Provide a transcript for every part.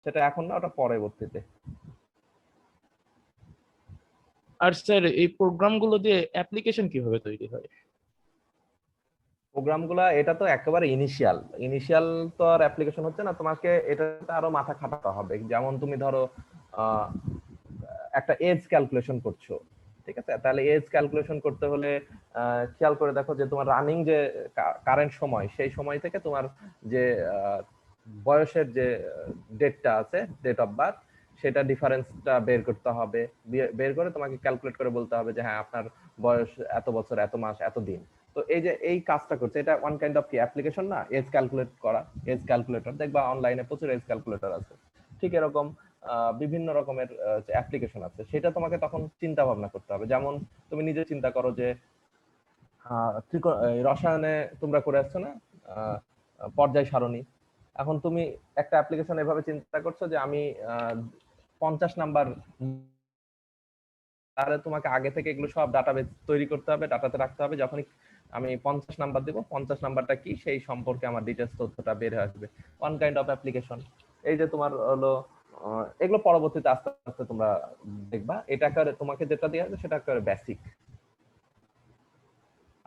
সেটা এখন না, ওটা পরবর্তীতে। আর স্যার এই প্রোগ্রামগুলো দিয়ে অ্যাপ্লিকেশন কিভাবে তৈরি হয়? প্রোগ্রামগুলা এটা তো একেবারে ইনিশিয়াল ইনিশিয়াল, তো আর অ্যাপ্লিকেশন হচ্ছে না, তোমাকে এটাতে আরো মাথা খাটাতে হবে। যেমন তুমি ধরো আহ, একটা এজ ক্যালকুলেশন করছো, ঠিক আছে? তাহলে এজ ক্যালকুলেশন করতে হলে খেয়াল করে দেখো যে তোমার রানিং যে কারেন্ট সময়, সেই সময় থেকে তোমার যে বয়সের যে ডেটটা আছে, ডেট অফ বার্থ, সেটা ডিফারেন্সটা বের করতে হবে। বের করে তোমাকে ক্যালকুলেট করে বলতে হবে যে হ্যাঁ, আপনার বয়স এত বছর, এত মাস, এত দিন। তো এই যে এই কাজটা করছে, এটা ওয়ান কাইন্ড অফ কি অ্যাপ্লিকেশন না, এজ ক্যালকুলেট করা। এজ ক্যালকুলেটর দেখবা অনলাইনে প্রচুর এজ ক্যালকুলেটর আছে। ঠিক এরকম বিভিন্ন রকমের অ্যাপ্লিকেশন আছে, সেটা তোমাকে তখন চিন্তা ভাবনা করতে হবে। যেমন তুমি নিজে চিন্তা করো যে রসায়নে তোমরা করে আসছো না পর্যায় সারণী। এখন তুমি একটা অ্যাপ্লিকেশন এভাবে চিন্তা করছো যে আমি 50 নাম্বার, তাহলে তোমাকে আগে থেকে এগুলো সব ডাটাবেস তৈরি করতে হবে, ডাটাতে রাখতে হবে। যখনই আমি 50 নাম্বার দেবো, 50 নাম্বারটা কি সেই সম্পর্কে আমার ডিটেলস তথ্যটা বের হয়ে আসবে। One kind of application. এই যে তোমার হলো এগুলো পরবর্তীতে আস্তে আস্তে তোমরা দেখবা। এটা করে তোমাকে যেটা দেওয়া হবে সেটা করে বেসিক।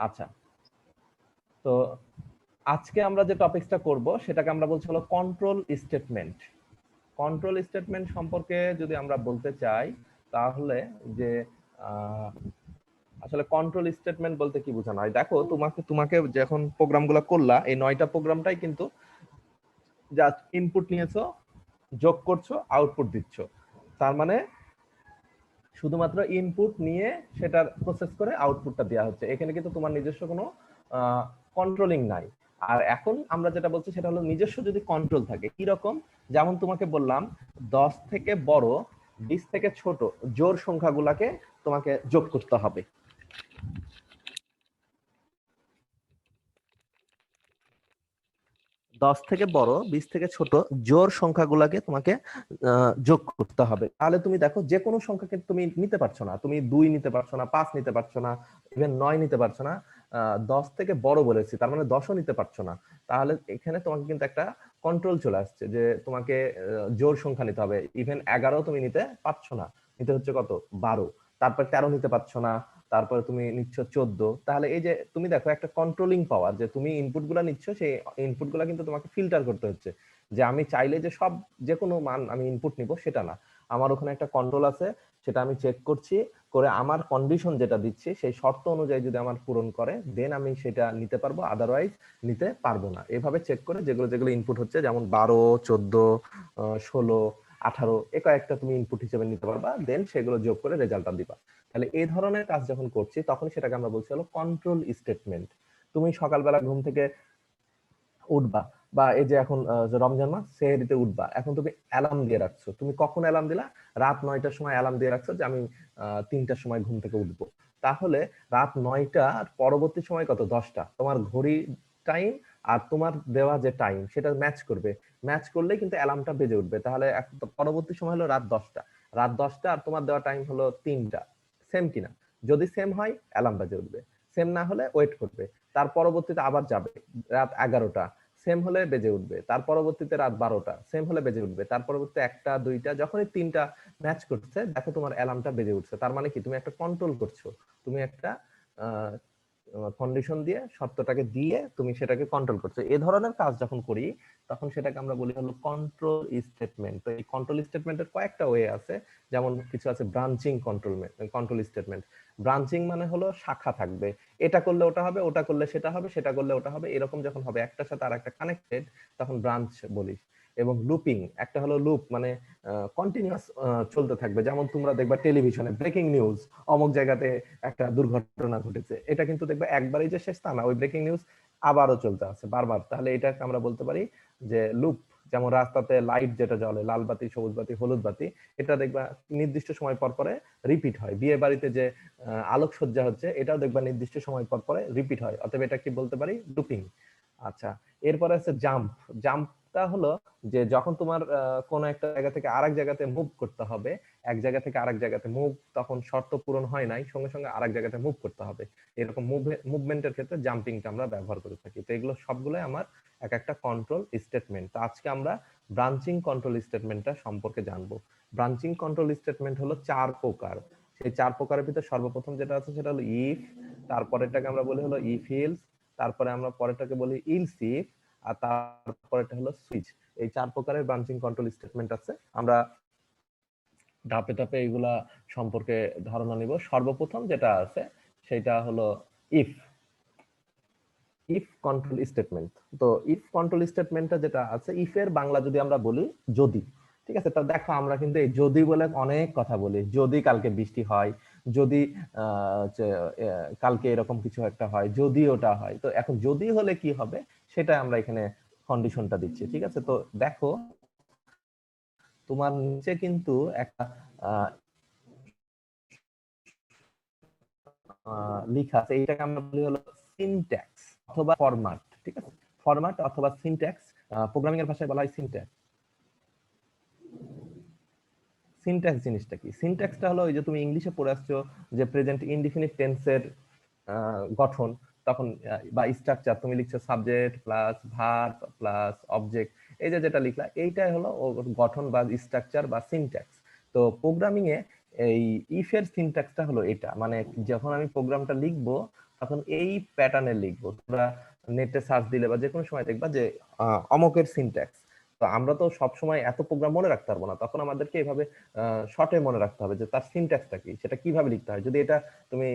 আচ্ছা, তো আজকে আমরা যে টপিকসটা করব সেটাকে আমরা বলছি হলো কন্ট্রোল স্টেটমেন্ট। কন্ট্রোল স্টেটমেন্ট সম্পর্কে যদি আমরা বলতে চাই, তাহলে যে আসলে কন্ট্রোল স্টেটমেন্ট বলতে কি বোঝানো হয়, দেখো তোমাকে তোমাকে যখন প্রোগ্রামগুলো করলা, এই 9টা প্রোগ্রামটাই কিন্তু জাস্ট ইনপুট নিয়েছো, যোগ করছো, আউটপুট দিচ্ছ। তার মানে শুধুমাত্র ইনপুট নিয়ে সেটার প্রসেস করে আউটপুটটা দেওয়া হচ্ছে। এখানে কিন্তু তোমার নিজস্ব কোনো কন্ট্রোলিং নাই। আর এখন আমরা যেটা বলছি সেটা হলো নিজস্ব যদি কন্ট্রোল থাকে। কি রকম? যেমন তোমাকে বললাম 10 থেকে বড়, 20 থেকে ছোট জোড় সংখ্যাগুলাকে তোমাকে যোগ করতে হবে। 10 থেকে বড়, 20 থেকে ছোট জোড় সংখ্যাগুলাকে তোমাকে যোগ করতে হবে। তাহলে তুমি দেখো যে কোনো সংখ্যাকে তুমি নিতে পারছো না, তুমি 2 নিতে পারছো না, 5 নিতে পারছো না, ইভেন 9 নিতে পারছো না। 10 থেকে বড় বলেছি, তার মানে 10ও নিতে পারছো না। তাহলে এখানে তোমাকে কিন্তু একটা কন্ট্রোল চলে আসছে যে তোমাকে জোড় সংখ্যা নিতে হবে। ইভেন 11 তুমি নিতে পারছো না, নিতে হচ্ছে কত? 12। তারপর 13 নিতে পারছো না, তারপরে তুমি নিচ্ছ 14। তাহলে এই যে তুমি দেখো একটা কন্ট্রোলিং পাওয়ার, যে তুমি ইনপুট গুলা নিচ্ছ, সেই ইনপুট গুলা কিন্তু তোমাকে ফিল্টার করতে হচ্ছে। যে আমি চাইলে যে সব যে কোনো মান আমি ইনপুট নিব সেটা না, আমার ওখানে একটা কন্ট্রোল আছে, সেটা আমি চেক করছি, করে আমার কন্ডিশন যেটা দিচ্ছি সেই শর্ত অনুযায়ী যদি আমার পূরণ করে, দেন আমি সেটা নিতে পারবো, আদারওয়াইজ নিতে পারবো না। এভাবে চেক করে যেগুলো যেগুলো ইনপুট হচ্ছে, যেমন 12, 14, 16, 18, এ কয়েকটা তুমি ইনপুট হিসেবে নিতে পারবা, দেন সেগুলো যোগ করে রেজাল্টটা দিবা। তাহলে এই ধরনের কাজ যখন করছি, তখন সেটাকে আমরা বলছি হলো কন্ট্রোল স্টেটমেন্ট। তুমি সকালবেলা ঘুম থেকে উঠবা, বা এই যে এখন যে রমজান মাস, সেহরিতে উঠবা, এখন তুমি অ্যালার্ম দিয়ে রাখছো। তুমি কখন অ্যালার্ম দিলা? রাত 9টার সময় অ্যালার্ম দিয়ে রাখছো যে আমি 3টার সময় ঘুম থেকে উঠবো। তাহলে রাত 9টার পরবর্তী সময় কত? 10টা। তোমার ঘড়ি টাইম আর তোমার দেওয়া যে টাইম সেটা ম্যাচ করবে। ম্যাচ করলেই কিন্তু অ্যালার্মটা বেজে উঠবে। তাহলে পরবর্তী সময় হলো রাত 10টা। রাত 10টা আর তোমার দেওয়া টাইম হলো 3টা। সেম কিনা? যদি সেম হয় অ্যালার্ম বেজে উঠবে, সেম না হলে ওয়েট করবে। তার পরবর্তীতে আবার যাবে রাত 11টা, সেম হলে বেজে উঠবে। তার পরবর্তীতে রাত 12টা, সেম হলে বেজে উঠবে। তার পরবর্তীতে 1টা, 2টা, যখনই 3টা ম্যাচ করছে, দেখো তোমার অ্যালার্মটা বেজে উঠছে। তার মানে কি? তুমি একটা কন্ট্রোল করছো, তুমি একটা কন্ডিশন দিয়ে, শর্তটাকে দিয়ে তুমি সেটাকে কন্ট্রোল করছো। এই ধরনের কাজ যখন করি, তখন সেটাকে আমরা বলি হলো কন্ট্রোল স্টেটমেন্ট। তো এই কন্ট্রোল স্টেটমেন্টের কয়েকটা ওয়ে আছে। যেমন কিছু আছে ব্রাঞ্চিং কন্ট্রোল স্টেটমেন্ট। ব্রাঞ্চিং মানে হলো শাখা থাকবে, এটা করলে ওটা হবে, ওটা করলে সেটা হবে, সেটা করলে ওটা হবে, এরকম যখন হবে একটার সাথে আর একটা কানেক্টেড, তখন ব্রাঞ্চ বলি। এবং লুপিং, একটা হলো লুপ, মানে কন্টিনিউয়াস চলতে থাকবে। যেমন তোমরা দেখবা টেলিভিশনে ব্রেকিং নিউজ, অমুক জায়গাতে একটা দুর্ঘটনা ঘটেছে, এটা কিন্তু দেখবে একবারই যে শেষ তা না, ওই ব্রেকিং নিউজ আবারও চলতে আছে বারবার। তাহলে এটাকে আমরা বলতে পারি যে লুপ। যেমন রাস্তাতে লাইট যেটা জ্বলে, লাল বাতি, সবুজ বাতি, হলুদ বাতি, এটা দেখবা নির্দিষ্ট সময় পর পরে রিপিট হয়। বিয়ে বাড়িতে যে আলোকসজ্জা হচ্ছে, এটাও দেখবা নির্দিষ্ট সময় পর পরে রিপিট হয়। অতএব এটা কি বলতে পারি? লুপিং। আচ্ছা, এরপরে আছে জাম্প। জাম্পটা হলো যে যখন তোমার কোন একটা জায়গা থেকে আরেক জায়গাতে মুভ করতে হবে, এক জায়গা থেকে আরেক জায়গাতে মুভ, তখন শর্ত পূরণ হয় নাই, সঙ্গে সঙ্গে আরেক জায়গাতে মুভ করতে হবে। এরকম মুভমেন্টের ক্ষেত্রে জাম্পিংটা আমরা ব্যবহার করে থাকি। তো এগুলো সবগুলোই আমার এক একটা কন্ট্রোল স্টেটমেন্ট। তো আজকে আমরা ব্রাঞ্চিং কন্ট্রোল স্টেটমেন্টটা সম্পর্কে জানবো। ব্রাঞ্চিং কন্ট্রোল স্টেটমেন্ট হলো 4 প্রকার। সেই 4 প্রকারের ভিতরে সর্বপ্রথম যেটা আছে সেটা হলো ইফ, তারপরেরটাকে আমরা বলি হলো ইফ এলস, তারপরে আমরা পরেরটাকে বলি ইলস ইফ, আর তারপরেরটা হলো সুইচ। এই 4 প্রকারের ব্রাঞ্চিং কন্ট্রোল স্টেটমেন্ট আছে। আমরা ধাপে ধাপে এগুলা সম্পর্কে ধারণা নিব। সর্বপ্রথম যেটা আছে সেটা হলো ইফ ইফ কন্ট্রোল স্টেটমেন্ট। তো ইফ কন্ট্রোল স্টেটমেন্টটা যেটা আছে, ইফ এর বাংলা যদি আমরা বলি যদি, ঠিক আছে। তো দেখো আমরা কিন্তু এই যদি বলে অনেক কথা বলি, যদি কালকে বৃষ্টি হয়, যদি কালকে এরকম কিছু একটা হয়, যদি ওটা হয়। তো এখন যদি হলে কি হবে সেটা আমরা এখানে কন্ডিশনটা দিচ্ছি, ঠিক আছে। তো দেখো তোমার নিচে কিন্তু একটা লেখা আছে, এইটাকে আমরা বলি হলো সিনট্যাক্স অথবা ফরম্যাট, ঠিক আছে। ফরম্যাট অথবা সিনট্যাক্স, প্রোগ্রামিং এর ভাষায় বলা হয় সিনট্যাক্স। সিনট্যাক্স জিনিসটা কি? সিনট্যাক্সটা হলো ওই যে তুমি ইংলিশে পড়ে আসছো যে প্রেজেন্ট ইনডিফিনিট টেন্সের গঠন, তখন বা স্ট্রাকচার, তুমি লিখছো subject plus verb plus object, এই যে যেটা লিখলা এইটাই হলো গঠন বা স্ট্রাকচার বা সিনট্যাক্স। তো প্রোগ্রামিং এ এই ইফ এর সিনট্যাক্সটা হলো এটা, মানে যখন আমি প্রোগ্রামটা লিখবো তখন এই প্যাটার্নে লিখবো। তোমরা নেটে সার্চ দিলে বা যে কোনো সময় দেখবা যে অমকের সিনট্যাক্স। তো আমরা তো সব সময় এত প্রোগ্রাম মনে রাখতে পারবো না, তখন আমাদেরকে এভাবে শর্টে মনে রাখতে হবে যে তার সিনট্যাক্সটা কি, সেটা কিভাবে লিখতে হয়। যদি এটা তুমি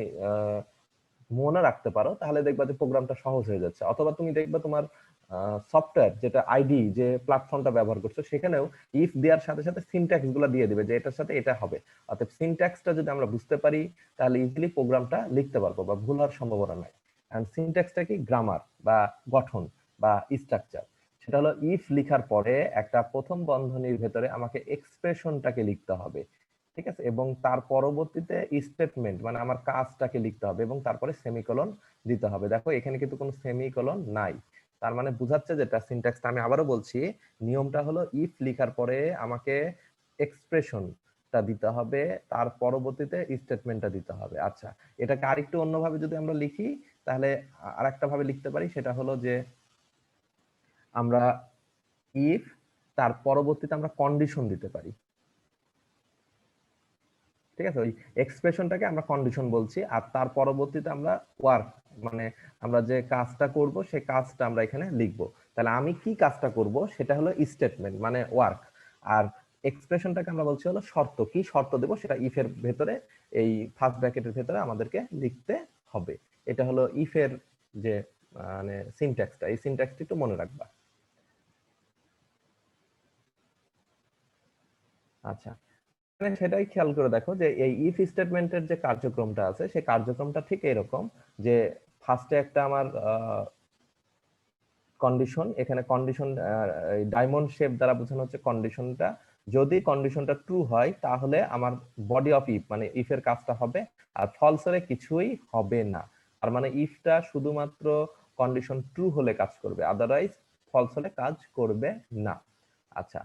মনে রাখতে পারো তাহলে দেখবা যে প্রোগ্রামটা সহজ হয়ে যাচ্ছে। অথবা তুমি দেখবা তোমার সফটওয়্যার যেটা আইডি যে প্ল্যাটফর্মটা ব্যবহার করছো সেখানেও ইফ দেওয়ার সাথে সাথে সিনট্যাক্স গুলো দিয়ে দিবে যে এটার সাথে এটা হবে। অর্থাৎ সিনট্যাক্সটা যদি আমরা বুঝতে পারি তাহলে ইজিলি প্রোগ্রামটা লিখতে পারবো বা ভুল হওয়ার সম্ভাবনা নাই। এন্ড সিনট্যাক্সটা কি? গ্রামার বা গঠন বা স্ট্রাকচার। সেটা হলো ইফ লিখার পরে একটা প্রথম বন্ধনীর ভেতরে আমাকে এক্সপ্রেশনটাকে লিখতে হবে, ঠিক আছে, এবং তার পরবর্তীতে স্টেটমেন্ট মানে আমার কাজটাকে লিখতে হবে এবং তারপরে সেমিকোলন দিতে হবে। দেখো এখানে কিন্তু কোনো সেমিকোলন নাই, তার মানে বুঝাচ্ছে যেটা সিনট্যাক্সটা, আমি আবারও বলছি, নিয়মটা হলো ইফ লিখার পরে আমাকে এক্সপ্রেশনটা দিতে হবে, তার পরবর্তীতে স্টেটমেন্টটা দিতে হবে। আচ্ছা, এটাকে আরেকটু অন্যভাবে যদি আমরা লিখি তাহলে আরেকটা ভাবে লিখতে পারি, সেটা হলো যে আমরা ইফ তার পরবর্তীতে আমরা কন্ডিশন দিতে পারি, ঠিক আছে। ওই এক্সপ্রেশনটাকে আমরা কন্ডিশন বলছি, আর তার পরবর্তীতে আমরা ওয়ার্ক মানে আমরা যে কাজটা করব সেই কাজটা আমরা এখানে লিখব। তাহলে আমি কি কাজটা করব সেটা হলো স্টেটমেন্ট মানে ওয়ার্ক, আর এক্সপ্রেশনটাকে আমরা বলছি হলো শর্ত। কি শর্ত দেব সেটা ইফ এর ভেতরে, এই ফার্স্ট ব্র্যাকেটের ভেতরে আমাদেরকে লিখতে হবে। এটা হলো ইফ এর যে মানে সিনট্যাক্সটা, এই সিনট্যাক্সটি একটু মনে রাখবা। আচ্ছা, সেটাই খেয়াল করে দেখো যে এই ইফ স্টেটমেন্টের যে কার্যক্রমটা আছে সেই কার্যক্রমটা ঠিক এরকম যে ফার্স্টে একটা আমার কন্ডিশন, এখানে কন্ডিশন ডায়মন্ড শেপ দ্বারা বোঝানো হচ্ছে কন্ডিশনটা। যদি কন্ডিশনটা ট্রু হয় তাহলে আমার বডি অফ ইফ মানে ইফ এর কাজটা হবে, আর ফলস হলে কিছুই হবে না। আর মানে ইফটা শুধুমাত্র কন্ডিশন ট্রু হলে কাজ করবে, আদারওয়াইজ ফলস হলে কাজ করবে না। আচ্ছা,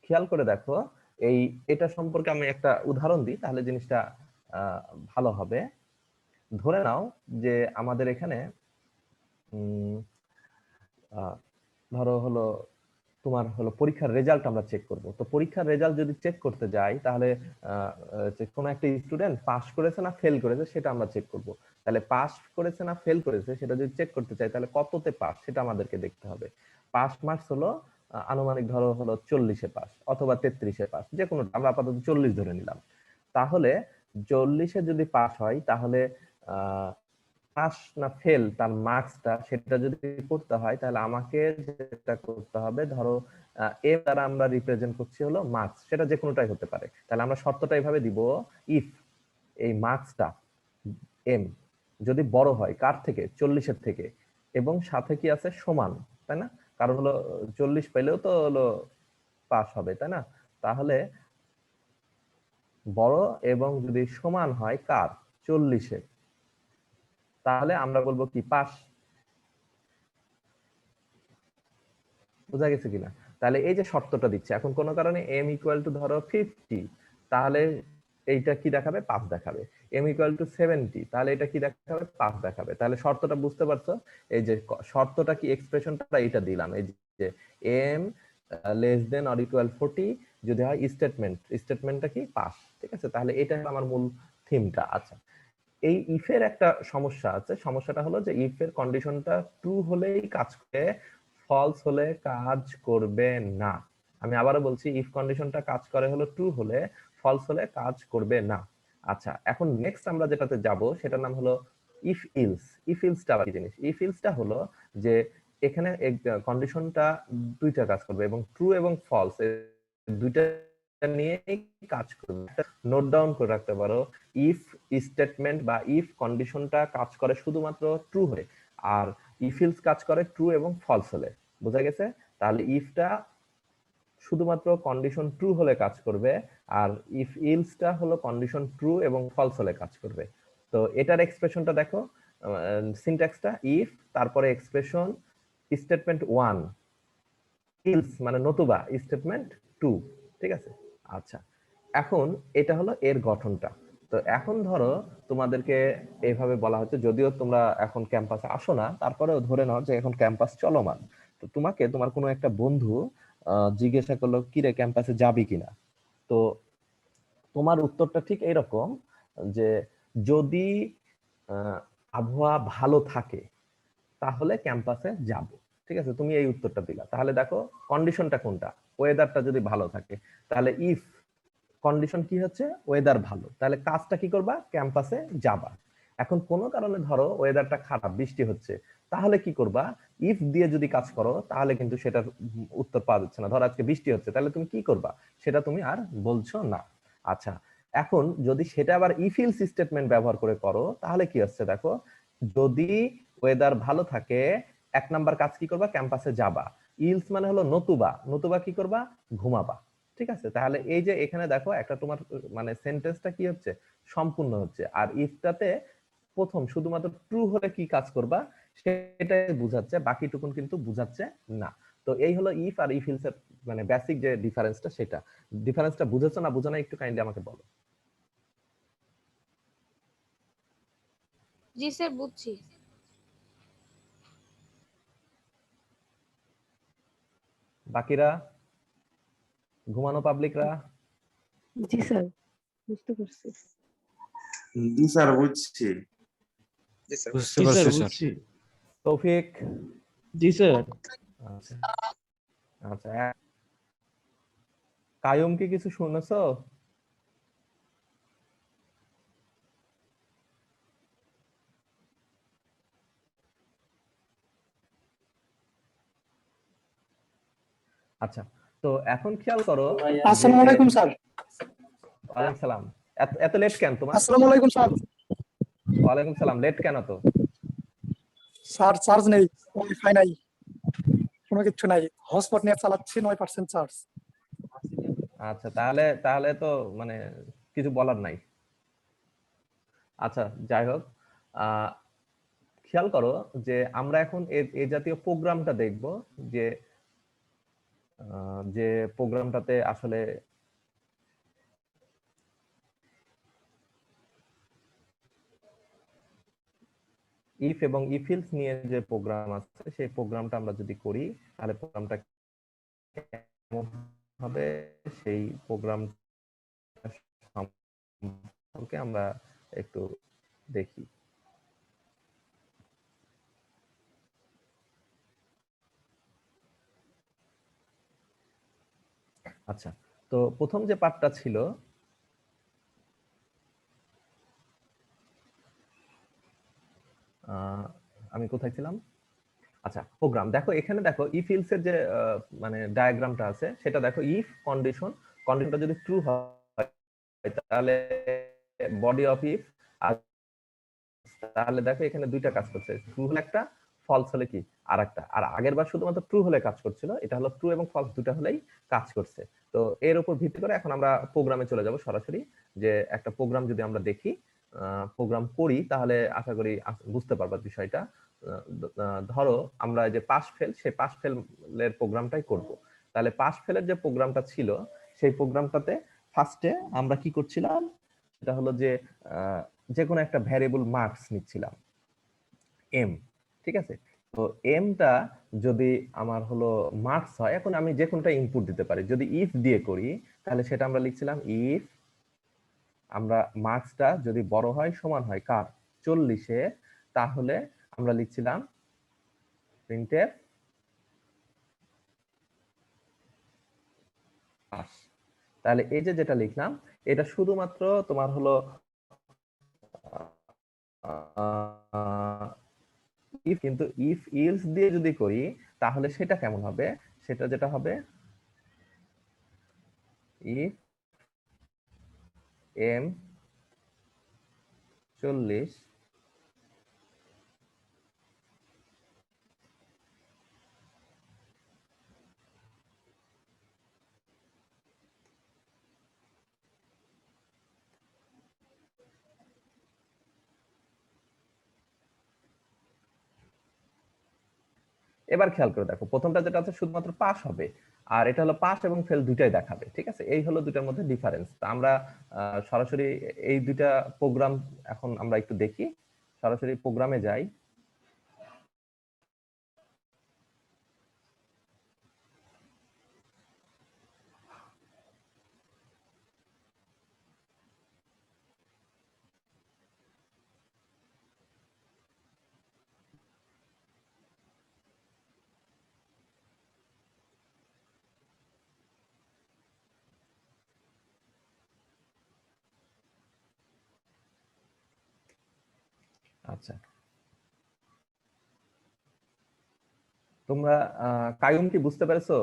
খেয়াল করে দেখো এই এটা সম্পর্কে আমি একটা উদাহরণ দিই তাহলে জিনিসটা আহ, ভালো হবে। ধরে নাও যে আমাদের এখানে উম, আহ, ধরো হলো তোমার হলো পরীক্ষার রেজাল্ট আমরা চেক করব। তো পরীক্ষার রেজাল্ট যদি চেক করতে যাই তাহলে যে কোনো একটা স্টুডেন্ট পাস করেছে না ফেল করেছে সেটা আমরা চেক করব। তাহলে পাস করেছে না ফেল করেছে সেটা যদি চেক করতে চাই তাহলে কততে পাস সেটা আমাদেরকে দেখতে হবে। পাস মার্কস হলো আনুমানিক ধরো হলো 40-এ পাস অথবা 33-এ পাস, যে কোনো, আমরা আপাতত 40 ধরে নিলাম। তাহলে 40-এ যদি পাস হয় তাহলে আহ পাস না ফেল তার মার্কসটা সেটা যদি করতে হয় তাহলে আমাকে যেটা করতে হবে, ধরো এ দ্বারা আমরা রিপ্রেজেন্ট করছি হলো মার্কস, সেটা যে কোনোটাই হতে পারে। তাহলে আমরা শর্তটা এইভাবে দিব, ইফ এই মার্কসটা এম যদি বড় হয় কার থেকে? 40-এর থেকে, এবং সাথে কি আছে? সমান, তাই না? কারণ হলো 40 পেলেও তো হলো পাস হবে, তাই না? তাহলে বড় এবং যদি সমান হয় কার? 40-এর, তাহলে আমরা বলবো কি? পাস। বোঝা গেছে কিনা? তাহলে এই যে শর্তটা দিচ্ছে, এখন কোনো কারণে এম ইকুয়াল টু ধরো 50, তাহলে এইটা কি দেখাবে? পাস দেখাবে। এম ইকুয়াল টু 70, তাহলে এটা কি দেখাবে? পাস দেখাবে। তাহলে শর্তটা বুঝতে পারছো? এই যে শর্তটা কি, এক্সপ্রেশনটা এটা দিলাম, এই যে M less than or equal 40 যদি হয় স্টেটমেন্টটা কি পাস। ঠিক আছে, তাহলে এটা আমার মূল থিমটা। আচ্ছা, এই ইফের একটা সমস্যা আছে, সমস্যাটা হলো যে ইফের কন্ডিশনটা ট্রু হলেই কাজ করে, ফলস হলে কাজ করবে না। আমি আবারও বলছি, ইফ কন্ডিশনটা কাজ করে হলো ট্রু হলে, ফলস হলে কাজ করবে না। আচ্ছা, এখন নেক্সট আমরা যেটাতে যাব সেটার নাম হলো ইফ ইলস। ইফ ইলসটা আবার কি জিনিস? ইফ ইলসটা হলো যে এখানে কন্ডিশনটা দুইটা কাজ করবে এবং ট্রু এবং ফলস দুইটা নিয়েই কাজ করবে। নোট ডাউন করে রাখতে পারো, ইফ স্টেটমেন্ট বা ইফ কন্ডিশনটা কাজ করে শুধুমাত্র ট্রু হলে, আর ইফ ইলস কাজ করে ট্রু এবং ফলস হলে। বোঝা গেছে? তাহলে ইফটা শুধুমাত্র কন্ডিশন ট্রু হলে কাজ করবে, আর ইফ ইলসটা হলো কন্ডিশন ট্রু এবং ফলস হলে কাজ করবে। তো এটার এক্সপ্রেশনটা দেখো, সিনট্যাক্সটা ইফ, তারপরে এক্সপ্রেশন স্টেটমেন্ট 1, ইলস মানে নতুবা স্টেটমেন্ট 2। ঠিক আছে, আচ্ছা, এখন এটা হলো এর গঠনটা। তো এখন ধরো তোমাদেরকে এইভাবে বলা হচ্ছে, যদিও তোমরা এখন ক্যাম্পাসে আসো না, তারপরেও ধরে নাও যে এখন ক্যাম্পাস চলমান। তো তোমাকে তোমার কোনো একটা বন্ধু জিজ্ঞাসা করলো, কি রে ক্যাম্পাসে যাবি কিনা? তো তোমার উত্তরটা ঠিক এরকম যে যদি আহ, আবহাওয়া ভালো থাকে তাহলে ক্যাম্পাসে যাব। ঠিক আছে, তুমি এই উত্তরটা দিলা। তাহলে দেখো কন্ডিশনটা কোনটা? ওয়েদারটা যদি ভালো থাকে, তাহলে ইফ কন্ডিশন কি হচ্ছে? ওয়েদার ভালো, তাহলে কাজটা কি করবা? ক্যাম্পাসে যাবা। এখন কোনো কারণে ধরো ওয়েদারটা খারাপ, বৃষ্টি হচ্ছে, তাহলে কি করবা? ইফ দিয়ে যদি কাজ করো তাহলে কিন্তু সেটার উত্তর পাওয়া যাচ্ছে না। ধরো আজকে বৃষ্টি হচ্ছে, তাহলে তুমি কি করবা? সেটা তুমি আর বলছো না। আচ্ছা, এখন যদি সেটা আবার ইফ ইলস স্টেটমেন্ট ব্যবহার করে করো, তাহলে কি হচ্ছে দেখো, যদি ওয়েদার ভালো থাকে, এক নাম্বার কাজ কি করবা? ক্যাম্পাসে যাবা। ইলস মানে হলো নতুবা, নতুবা কি করবা? ঘুমাবা। ঠিক আছে, তাহলে এই যে এখানে দেখো একটা তোমার মানে সেন্টেন্সটা কি হচ্ছে? সম্পূর্ণ হচ্ছে। আর ইফটাতে প্রথম শুধুমাত্র ট্রু হলে কি কাজ করবা সেটাই বুঝাচ্ছে, বাকিটুকুন কিন্তু বুঝাচ্ছে না। তো এই হলো ইফ আর ইফ ইলস এর মানে বেসিক যে ডিফারেন্সটা, সেটা ডিফারেন্সটা বুঝেছো না বুঝো না একটু কাইন্ডলি আমাকে বলো। জি স্যার, বুঝছি। বাকিরা, ঘুমানো পাবলিকরা? জি স্যার, বুঝতে পারছি। জি স্যার, বুঝছি। বুঝতে জি স্যার, পারছি স্যার। বুঝছি। তৌফিক? জি স্যার। আচ্ছা আচ্ছা, কায়ুম কি কিছু শুনেছো? আচ্ছা, তো এখন খেয়াল করো। আসসালামু আলাইকুম স্যার। ওয়ালাইকুম সালাম। এত এত লেট কেন তোমার? আসসালামু আলাইকুম স্যার। ওয়ালাইকুম সালাম, লেট কেন তো? স্যার চার্জ নেই, ওয়াইফাই নাই, কোনো কিছু নাই, হটস্পট নিয়ে চালাচ্ছি, 9% চার্জ। আচ্ছা, তাহলে তাহলে তো মানে কিছু বলার নাই। আচ্ছা, যাই হোক, আহ খেয়াল করো যে আমরা এখন এই জাতীয় প্রোগ্রামটা দেখব, যে যে প্রোগ্রামটাতে আসলে ইফ এবং ইফ ইলস নিয়ে যে প্রোগ্রাম আছে, সেই প্রোগ্রামটা আমরা যদি করি তাহলে প্রোগ্রামটা কেমন হবে, সেই প্রোগ্রাম সম্পর্কে আমরা একটু দেখি। আচ্ছা, তো প্রথম যে পার্টটা ছিল, আমি কোথায় ছিলাম? আচ্ছা, প্রোগ্রাম দেখো, এখানে দেখো ইফ ইলস এর যে মানে ডায়াগ্রামটা আছে সেটা দেখো, ইফ কন্ডিশনটা যদি ট্রু হয় তাহলে বডি অফ ইফ, আর তাহলে দেখো এখানে দুইটা কাজ করছে, ট্রু হলে একটা, ফলস হলে কি আর একটা। আর আগের বার শুধুমাত্র ট্রু হলে কাজ করছিল, এটা হলো ট্রু এবং ফলস দুটো হলেই কাজ করছে। তো এর উপর ভিত্তি করে এখন আমরা প্রোগ্রামে চলে যাব সরাসরি। যে একটা প্রোগ্রাম যদি আমরা দেখি, প্রোগ্রাম করি, তাহলে আশা করি বুঝতে পারবা বিষয়টা। ধরো আমরা যে পাস ফেল, সেই পাস ফেলের প্রোগ্রামটাই করব। তাহলে পাস ফেলের যে প্রোগ্রামটা ছিল, সেই প্রোগ্রামটাতে ফার্স্টে আমরা কি করছিলাম, সেটা হলো যে যে কোনো একটা ভ্যারিয়েবল মার্কস নিচ্ছিলাম, এম। ঠিক আছে, তো এমটা যদি আমার হলো মার্কস হয়, এখন আমি যে কোনটা ইনপুট দিতে পারি। যদি ইফ দিয়ে করি তাহলে সেটা আমরা লিখছিলাম ইফ আমরা মার্কসটা যদি বড় হয় সমান হয় কার 40-এ, তাহলে আমরা লিখছিলাম প্রিন্টএফ পাস। তাহলে এই যে যেটা লিখলাম এটা শুধুমাত্র তোমার হলো ইফ, কিন্তু ইফ ইলস দিয়ে যদি করি তাহলে সেটা কেমন হবে, সেটা যেটা হবে ইফ এম 40 এবার খেয়াল করে দেখো প্রথমটা যেটা আছে শুধুমাত্র পাস হবে, আর এটা হলো পাস এবং ফেল দুইটাই দেখাবে। ঠিক আছে, এই হলো দুইটার মধ্যে ডিফারেন্স। তা আমরা সরাসরি এই দুইটা প্রোগ্রাম এখন আমরা একটু দেখি, সরাসরি প্রোগ্রামে যাই। আচ্ছা, তোমরা কায়ুম কি বুঝতে পেরেছো?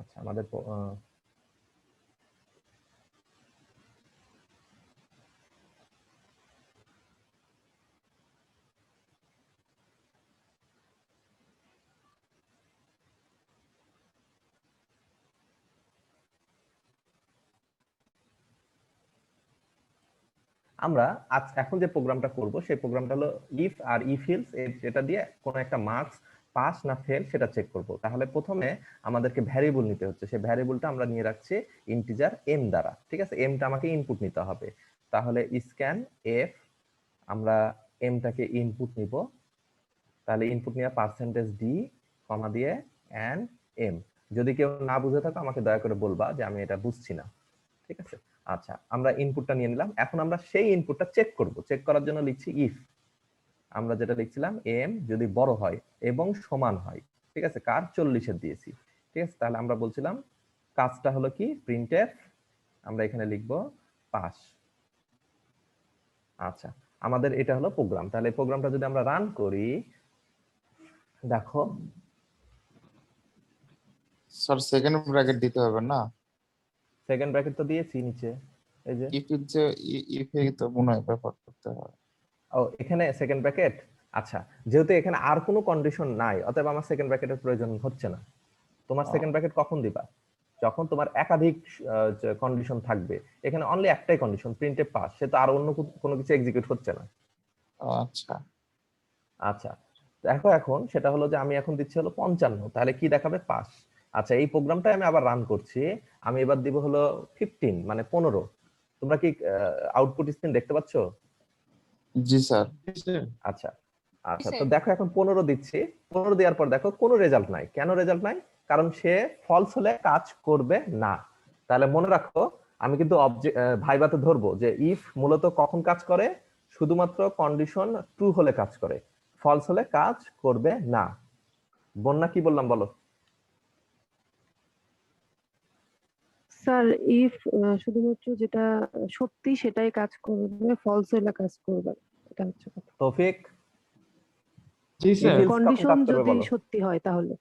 আচ্ছা, আমাদের আমরা আজ এখন যে প্রোগ্রামটা করব সেই প্রোগ্রামটা হলো ইফ আর ইফ ইলস, এটা দিয়ে কোনো একটা মার্কস পাস না ফেল সেটা চেক করব। তাহলে প্রথমে আমাদেরকে ভ্যারিয়েবল নিতে হচ্ছে, সেই ভ্যারিয়েবলটা আমরা নিয়ে রাখছি ইন্টিজার এম দ্বারা। ঠিক আছে, এমটা আমাকে ইনপুট নিতে হবে। তাহলে স্ক্যান এফ, আমরা এমটাকে ইনপুট নিব। তাহলে ইনপুট নিয়ে %d কমা দিয়ে এন এম। যদি কেউ না বুঝে থাকো আমাকে দয়া করে বলবা যে আমি এটা বুঝছি না। ঠিক আছে, আচ্ছা আমরা ইনপুটটা নিয়ে নিলাম। এখন আমরা সেই ইনপুটটা চেক করব। চেক করার জন্য লিখছি ইফ, আমরা যেটা লিখছিলাম এম যদি বড় হয় এবং সমান হয়, ঠিক আছে, কার 40-এর দিয়েছি। ঠিক আছে, তাহলে আমরা বলছিলাম কাজটা হলো কি প্রিন্টএফ, আমরা এখানে লিখব পাস। আচ্ছা, আমাদের এটা হলো প্রোগ্রাম। তাহলে এই প্রোগ্রামটা যদি আমরা রান করি, দেখো স্যার সেকেন্ড ব্র্যাকেট দিতে হবে না? সেকেন্ড ব্র্যাকেট তো দিয়েছি নিচে, এই যে ইফ যে ইফে তো মনে হয় ব্যাপার করতে হয়। ও এখানে সেকেন্ড ব্র্যাকেট। আচ্ছা, যেহেতু এখানে আর কোনো কন্ডিশন নাই অতএব আমার সেকেন্ড ব্র্যাকেটের প্রয়োজন হচ্ছে না। তোমার সেকেন্ড ব্র্যাকেট কখন দিবা? যখন তোমার একাধিক কন্ডিশন থাকবে। এখানে অনলি একটাই কন্ডিশন প্রিন্টে পাস, সে তো আর অন্য কোনো কিছু এক্সিকিউট হচ্ছে না। আচ্ছা আচ্ছা, দেখো এখন সেটা হলো যে আমি এখন দিচ্ছি হলো 55, তাহলে কি দেখাবে পাস। আচ্ছা, এই প্রোগ্রামটা আমি আবার রান করছি, আমি এবার দিব হলো 15 মানে 15। তোমরা কি আউটপুট স্ক্রিন দেখতে পাচ্ছ? জি স্যার। আচ্ছা আচ্ছা, তো দেখো এখন 15 দিচ্ছি। 15 দেওয়ার পর দেখো কোনো রেজাল্ট নাই। কেন রেজাল্ট নাই? কারণ সে ফলস হলে কাজ করবে না। তাহলে মনে রাখো আমি কিন্তু ভাইভাতে ধরবো যে ইফ মূলত কখন কাজ করে, শুধুমাত্র কন্ডিশন ট্রু হলে কাজ করে, ফলস হলে কাজ করবে না। বন্যা কি বললাম বলো? স্যার ইফ শুধুমাত্র যেটা সত্যি সেটাই কাজ করবে, ফলস হলে কাজ করবে না। এটা হচ্ছে কথা। তৌফিক, জি if স্যার। else কখন কন্ডিশন কাজ করবে যদি বলো? সত্যি হয় তাহলে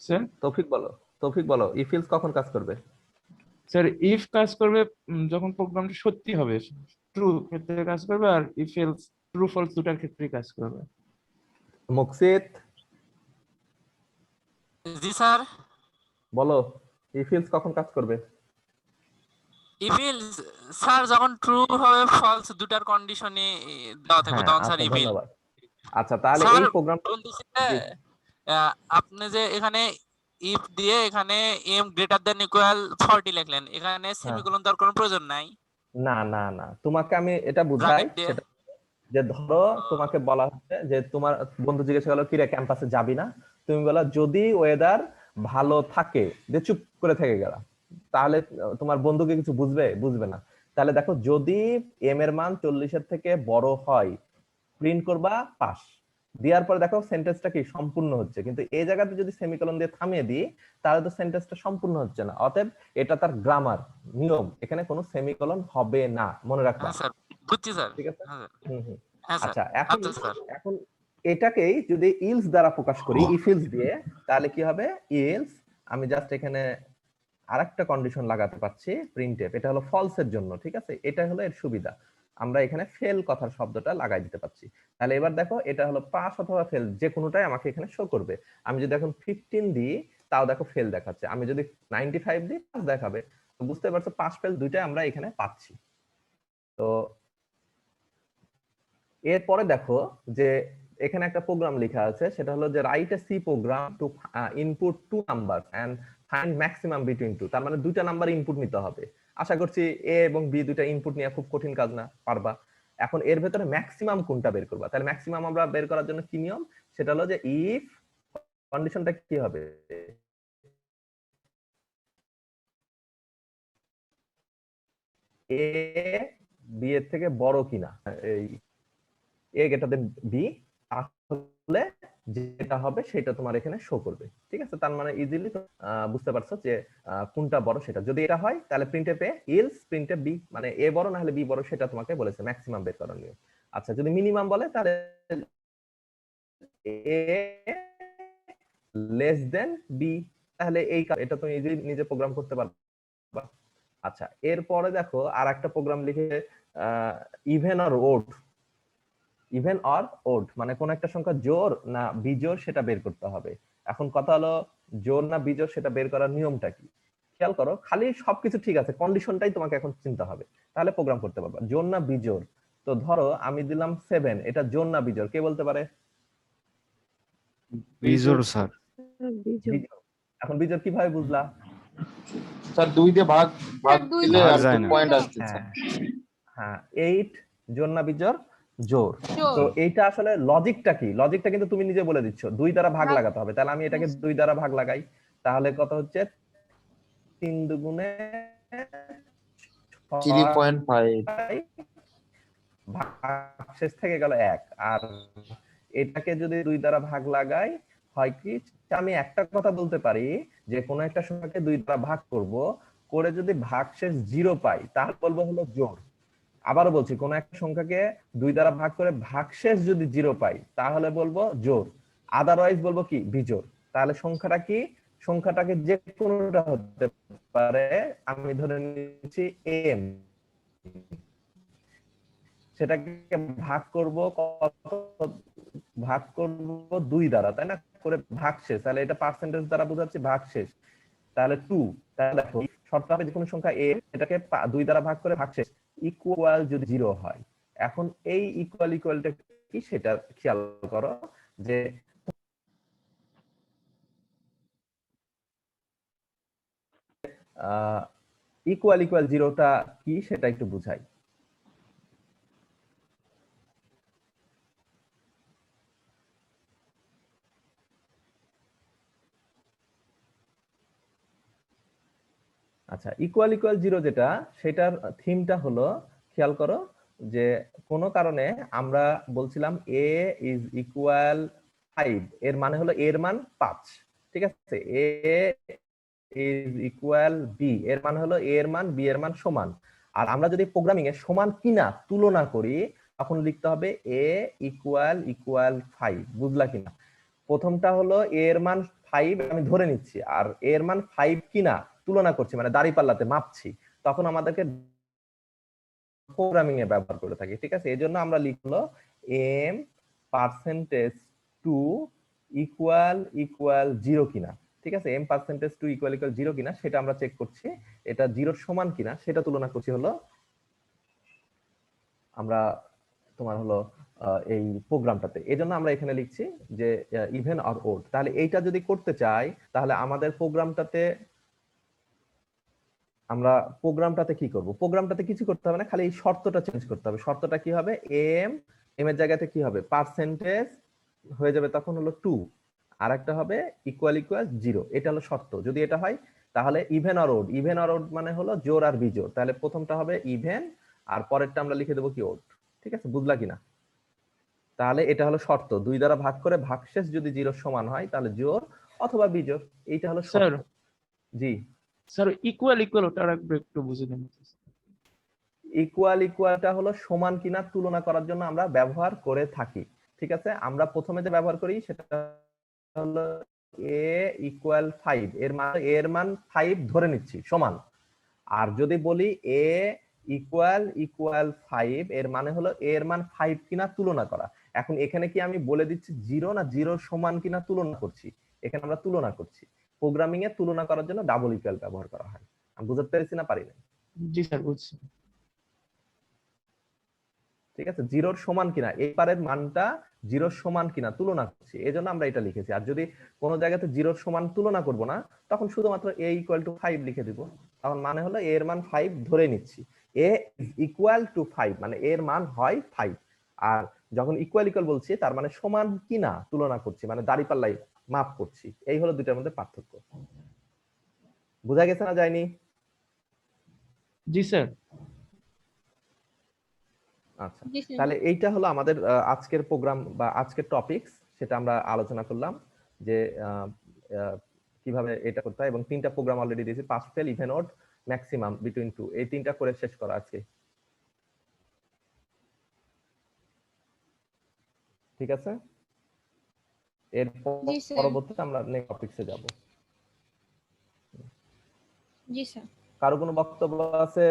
স্যার তৌফিক বলো ইফ ইলস কখন কাজ করবে? স্যার ইফ কাজ করবে যখন প্রোগ্রামটা সত্যি হবে, ট্রু ক্ষেত্রে কাজ করবে, আর ইফ এলস ট্রু ফলস দুটার ক্ষেত্রেই কাজ করবে। মুকসিত জি স্যার। বলো ইফ ইলস কখন কাজ করবে? ইভিল স্যার যখন ট্রু হবে ফলস দুটার কন্ডিশনে দেওয়া থাকবে হ্যাঁ তখন আচ্ছা স্যার ইভিল। ধন্যবাদ। আচ্ছা তাহলে স্যার এই প্রোগ্রাম বলতেছি যে, আপনি যে এখানে ইফ দিয়ে এখানে এম গ্রেটার দ্যান ইকুয়াল 40 লিখলেন, এখানে সেমিকোলন দেওয়ার কোনো প্রয়োজন নাই। না না না, তোমাকে আমি এটা বুঝাই ব্র্যাকেট দিয়ে সেটা যে ধরো তোমাকে বলা হচ্ছে যে তোমার বন্ধু জিজ্ঞাসা করলো কিরে ক্যাম্পাসে যাবি না, তুমি বলো যদি ওয়েদার ভালো থাকে, যে চুপ করে থেকে গেলা, তাহলে তোমার বন্ধুকে কিছু বুঝবে না। তাহলে দেখো যদি এম এর মান 40-এর থেকে বড় হয় প্রিন্ট করবা পাস, দেওয়ার পরে দেখো সেন্টেন্সটা কি সম্পূর্ণ হচ্ছে, কিন্তু এই জায়গাতে যদি সেমিকোলন দিয়ে থামিয়ে দিই তাহলে তো সেন্টেন্সটা সম্পূর্ণ হচ্ছে না। অতএব এটা তার গ্রামার নিয়ম, এখানে কোনো সেমিকোলন হবে না, মনে রাখবা। হ্যাঁ স্যার, বুঝছি স্যার। ঠিক আছে? হ্যাঁ হুম হুম। হ্যাঁ স্যার। আচ্ছা এখন আচ্ছা স্যার। এখন এটাকেই যদি ইলস দ্বারা প্রকাশ করি, ইফ ইলস দিয়ে, তাহলে কি হবে? ইলস আমি জাস্ট এখানে আরেকটা কন্ডিশন লাগাতে পারছি প্রিন্টএফ, এটা হলো ফলস এর জন্য, ঠিক আছে? এটা হলো এর সুবিধা, আমরা এখানে ফেল কথার শব্দটা লাগাই দিতে পারছি। তাহলে এবার দেখো এটা হলো পাস অথবা ফেল, যে কোনোটাই আমাকে এখানে শো করবে। আমি যদি এখন 15 দিই তাও দেখো ফেল দেখাচ্ছে, আমি যদি 95 দিই পাস দেখাবে। তো বুঝতে পারছো পাস ফেল দুইটাই আমরা এখানে পাচ্ছি। তো এরপরে দেখো যে এখানে একটা প্রোগ্রাম লেখা আছে, সেটা হলো যে write a C program to input 2 number and find maximum between 2। তার মানে দুইটা নাম্বার ইনপুট নিতে হবে। আশা করছি এ এবং বি দুইটা ইনপুট নেওয়া খুব কঠিন কাজ না, পারবা। এখন এর ভেতরে ম্যাক্সিমাম কোনটা বের করবা? তাহলে ম্যাক্সিমাম আমরা বের করার জন্য কি নিয়ম? সেটা হলো যে ইফ কন্ডিশনটা কি হবে, এ বি এর থেকে বড় কিনা, এই এ গ্রেটার দেন বি, তাহলে যেটা হবে সেটা তোমার এখানে শো করবে। ঠিক আছে? তার মানে ইজিলি বুঝতে পারছো যে কোনটা বড় সেটা। যদি এটা হয় তাহলে প্রিন্টএফ এ ইলস প্রিন্টএফ বি, মানে এ বড় না হলে বি বড়, সেটা তোমাকে বলেছে ম্যাক্সিমাম বের করার নিয়ম। আচ্ছা যদি মিনিমাম বলে তাহলে এ লেস দেন বি, তাহলে এটা তুমি ইজিলি নিজে প্রোগ্রাম করতে পারবা। আচ্ছা এরপরে দেখো আর একটা প্রোগ্রাম লিখে even or odd, even or odd মানে কোন একটা সংখ্যা জোড় না বিজোড় সেটা বের করতে হবে। এখন কথা হলো জোড় না বিজোড় সেটা বের করার নিয়মটা কি? খেয়াল করো, খালি সবকিছু ঠিক আছে, কন্ডিশনটাই তোমাকে এখন চিন্তা হবে, তাহলে প্রোগ্রাম করতে পারবা। জোড় না বিজোড়, তো ধরো আমি দিলাম 7, এটা জোড় না বিজোড়, কে বলতে পারে? বিজোড় স্যার। বিজোড়। এখন বিজোড় কিভাবে বুঝলা? স্যার 2 দিয়ে ভাগ দিলে ভাগ আর যায় 2 না। পয়েন্ট আসতেছে। হ্যাঁ 8 জোড় না বিজোড়? জোড়। তো এইটা আসলে লজিকটা কি? লজিকটা কিন্তু তুমি নিজে বলে দিচ্ছ, 2 দ্বারা ভাগ লাগাতে হবে। তাহলে আমি এটাকে 2 দ্বারা ভাগ লাগাই, তাহলে কত হচ্ছে? 3 দুগুণে 3.5 ভাগশেষ থেকে গেল 1। আর এটাকে যদি 2 দ্বারা ভাগ লাগাই হয় কি, আমি একটা কথা বলতে পারি যে কোন একটা সংখ্যাকে 2 দ্বারা ভাগ করব, করে যদি ভাগশেষ 0 পাই তাহলে বলবো হলো জোড়। আবারও বলছি, কোন একটা সংখ্যাকে 2 দ্বারা ভাগ করে ভাগশেষ যদি 0 পাই তাহলে বলবো জোড়, আদারওয়াইজ বলবো কি বিজোড়। তাহলে সংখ্যাটা কি? সংখ্যাটাকে যে কোনোটা হতে পারে, আমি ধরে নিচ্ছি এম, সেটাকে ভাগ করব কত? ভাগ করব 2 দ্বারা, তাই না? করে ভাগশেষ, তাহলে এটা পার্সেন্টেজ দ্বারা বোঝাচ্ছি ভাগশেষ, তাহলে 2। তাহলে দেখো শর্ত হবে যে কোনো সংখ্যা এ, এটাকে 2 দ্বারা ভাগ করে ভাগশেষ ইকুয়াল যদি 0 হয়। এখন এই ইকুয়াল ইকুয়ালটা কি সেটা খেয়াল করো, যে ইকুয়াল ইকুয়াল 0টা কি সেটা একটু বুঝাই। আচ্ছা ইকুয়াল ইকুয়াল 0 যেটা, সেটার থিমটা হলো, খেয়াল করো যে কোনো কারণে আমরা বলছিলাম এ ইজ ইকুয়াল 5, এর মানে হলো এর মান 5, ঠিক আছে? এ ইজ ইকুয়াল বি, এর মানে হলো এর মান বি এর মান সমান। আর আমরা যদি প্রোগ্রামিং এ সমান কিনা তুলনা করি তখন লিখতে হবে এ ইকুয়াল ইকুয়াল 5, বুঝলা কিনা? প্রথমটা হলো এর মান 5 আমি ধরে নিচ্ছি আর a এর মান 5 কিনা তুলনা করছি মানে দাঁড়িপাল্লাতে মাপছি, তখন আমাদেরকে প্রোগ্রামিং এ ব্যবহার করে থাকি। ঠিক আছে, এই জন্য আমরা লিখলো m পার্সেন্টেজ টু ইকুয়াল 0 কিনা। ঠিক আছে, m পার্সেন্টেজ টু ইকুয়াল 0 কিনা সেটা আমরা চেক করছি, এটা 0 সমান কিনা সেটা তুলনা করছি হলো আমরা তোমার হলো এই প্রোগ্রামটাতে। এই জন্য আমরা এখানে লিখছি যে ইভেন অর ওড। তাহলে এইটা যদি করতে চাই তাহলে আমাদের প্রোগ্রামটাতে কি করব? প্রোগ্রামটাতে কিছু করতে হবে না, খালি এই শর্তটা চেঞ্জ করতে হবে। শর্তটা কি হবে? এম এর জায়গাতে কি হবে? পার্সেন্টেজ হয়ে যাবে তখন হলো 2, আর একটা হবে ইকুয়াল 0। এটা হলো শর্ত। যদি এটা হয় তাহলে even or odd. Even or odd মানে হলো জোড় আর বিজোড়। তাহলে প্রথমটা হবে ইভেন আর পরেরটা আমরা লিখে দেবো কি ওড। ঠিক আছে, বুঝলা কিনা? তাহলে এটা হলো শর্ত, 2 দ্বারা ভাগ করে ভাগশেষ যদি 0 সমান হয় তাহলে জোড় অথবা বিজোড়। এইটা হলো স্যার শর্ত। জি স্যার ইকুয়াল ওটা একটু বুঝে দিন। ইকুয়ালটা হলো সমান কিনা তুলনা করার জন্য আমরা ব্যবহার করে থাকি। ঠিক আছে, আমরা প্রথমে যে ব্যবহার করি সেটা হলো a ইকুয়াল 5, এর মান 5 ধরে নিচ্ছি সমান। আর যদি বলি a ইকুয়াল 5 এর মানে হলো a এর মান 5 কিনা তুলনা করা। এখন এখানে কি আমি বলে দিচ্ছি 0 না 0 সমান কিনা তুলনা করছি? এখানে আমরা তুলনা করছি। প্রোগ্রামিং এ তুলনা করার জন্য ডাবল ইকুয়াল ব্যবহার করা হয়। আমি বুঝতে পেরেছি না পারি না? জি স্যার বুঝছি। ঠিক আছে, 0 সমান কিনা, এই পারের মানটা 0 সমান কিনা তুলনা করছি, এই জন্য আমরা এটা লিখেছি। আর যদি কোনো জায়গাতে 0 সমান তুলনা করব না, তখন শুধুমাত্র a ইকুয়াল টু 5 লিখে দিব। তখন মানে হলো a এর মান 5 ধরে নিচ্ছি। a ইকুয়াল টু 5 মানে এর মান হয় 5। আর যখন ইকুয়াল বলছি তার মানে সমান কিনা তুলনা করছি, মানে দাঁড়িপাল্লাই মাপ করছি। এই হলো দুইটার মধ্যে পার্থক্য। বোঝা গেছে না যায়নি? জি স্যার। আচ্ছা, তাহলে এইটা হলো আমাদের আজকের প্রোগ্রাম বা আজকের টপিকস, সেটা আমরা আলোচনা করলাম যে কিভাবে এটা করতে হয়। এবং 3টা প্রোগ্রাম অলরেডি দিয়েছি, pass fail, even odd, maximum, between 2, এই 3টা করে শেষ করা আছে। ঠিক আছে, এর পরবর্তীতে আমরা নেক্সট টপিকসে যাব। জি স্যার। কারো কোনো বক্তব্য আছে?